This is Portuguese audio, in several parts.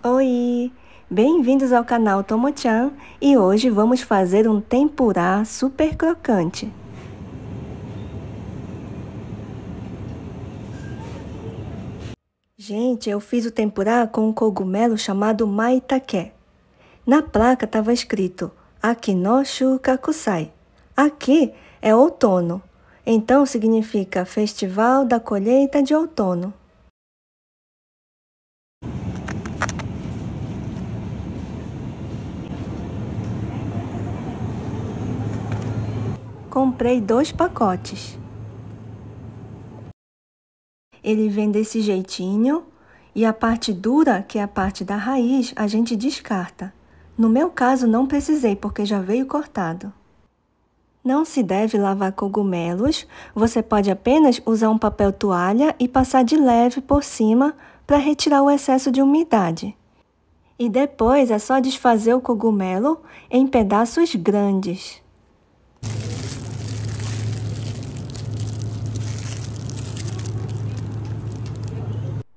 Oi! Bem-vindos ao canal Tomo-chan e hoje vamos fazer um tempurá super crocante. Gente, eu fiz o tempurá com um cogumelo chamado maitake. Na placa estava escrito Aki no Shukakusai. Aqui é outono, então significa Festival da Colheita de Outono. Comprei 2 pacotes. Ele vem desse jeitinho e a parte dura, que é a parte da raiz, a gente descarta. No meu caso, não precisei porque já veio cortado. Não se deve lavar cogumelos, você pode apenas usar um papel toalha e passar de leve por cima para retirar o excesso de umidade. E depois é só desfazer o cogumelo em pedaços grandes.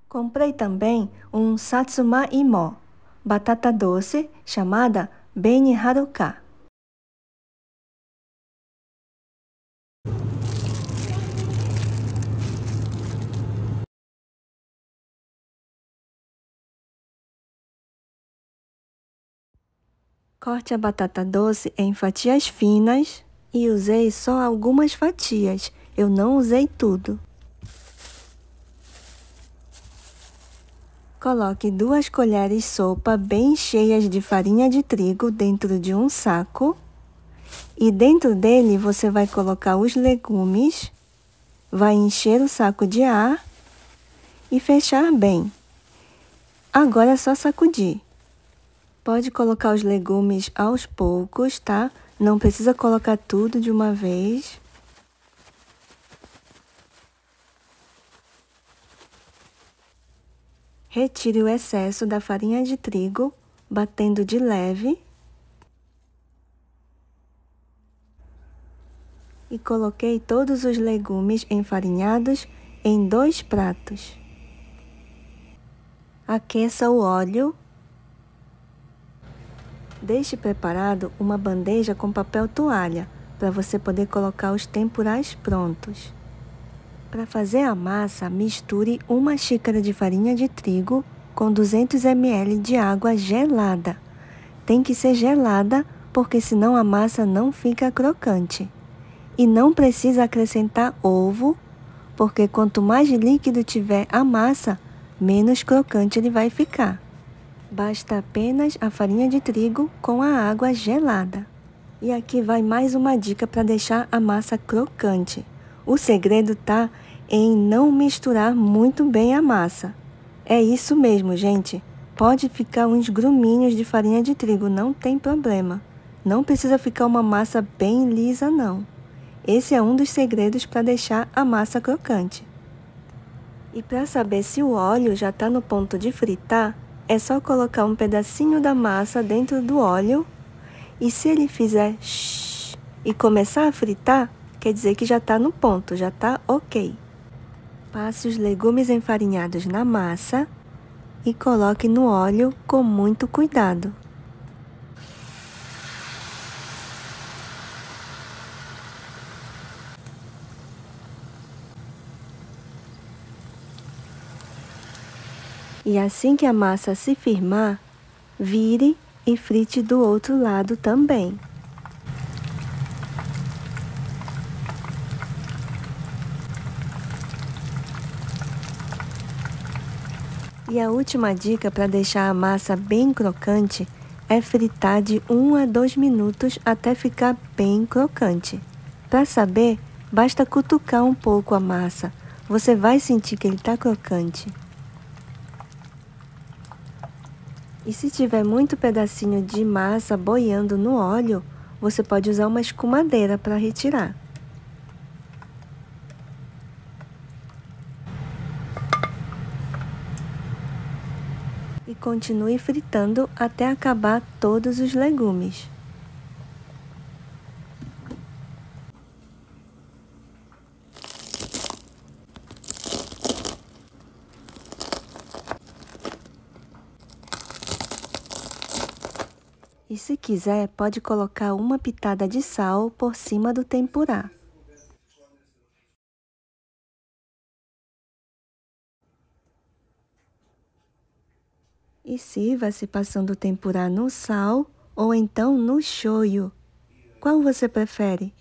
Comprei também um satsuma imo, batata doce chamada beni haruka. Corte a batata doce em fatias finas e usei só algumas fatias, eu não usei tudo. Coloque 2 colheres sopa bem cheias de farinha de trigo dentro de um saco e dentro dele você vai colocar os legumes, vai encher o saco de ar e fechar bem. Agora é só sacudir. Pode colocar os legumes aos poucos, tá? Não precisa colocar tudo de uma vez. Retire o excesso da farinha de trigo, batendo de leve. E coloquei todos os legumes enfarinhados em 2 pratos. Aqueça o óleo. Deixe preparado uma bandeja com papel toalha, para você poder colocar os tempurás prontos. Para fazer a massa, misture 1 xícara de farinha de trigo com 200 ml de água gelada. Tem que ser gelada, porque senão a massa não fica crocante. E não precisa acrescentar ovo, porque quanto mais líquido tiver a massa, menos crocante ele vai ficar. Basta apenas a farinha de trigo com a água gelada. E aqui vai mais uma dica para deixar a massa crocante. O segredo tá em não misturar muito bem a massa. É isso mesmo, gente. Pode ficar uns gruminhos de farinha de trigo, não tem problema. Não precisa ficar uma massa bem lisa, não. Esse é um dos segredos para deixar a massa crocante. E para saber se o óleo já está no ponto de fritar, é só colocar um pedacinho da massa dentro do óleo. E se ele fizer shhh e começar a fritar, quer dizer que já está no ponto, já está ok. Passe os legumes enfarinhados na massa e coloque no óleo com muito cuidado. E assim que a massa se firmar, vire e frite do outro lado também. E a última dica para deixar a massa bem crocante é fritar de 1 a 2 minutos até ficar bem crocante. Para saber, basta cutucar um pouco a massa, você vai sentir que ele está crocante. E se tiver muito pedacinho de massa boiando no óleo, você pode usar uma escumadeira para retirar. E continue fritando até acabar todos os legumes. E se quiser, pode colocar uma pitada de sal por cima do tempurá. E sirva-se passando o tempurá no sal ou então no shoyu. Qual você prefere?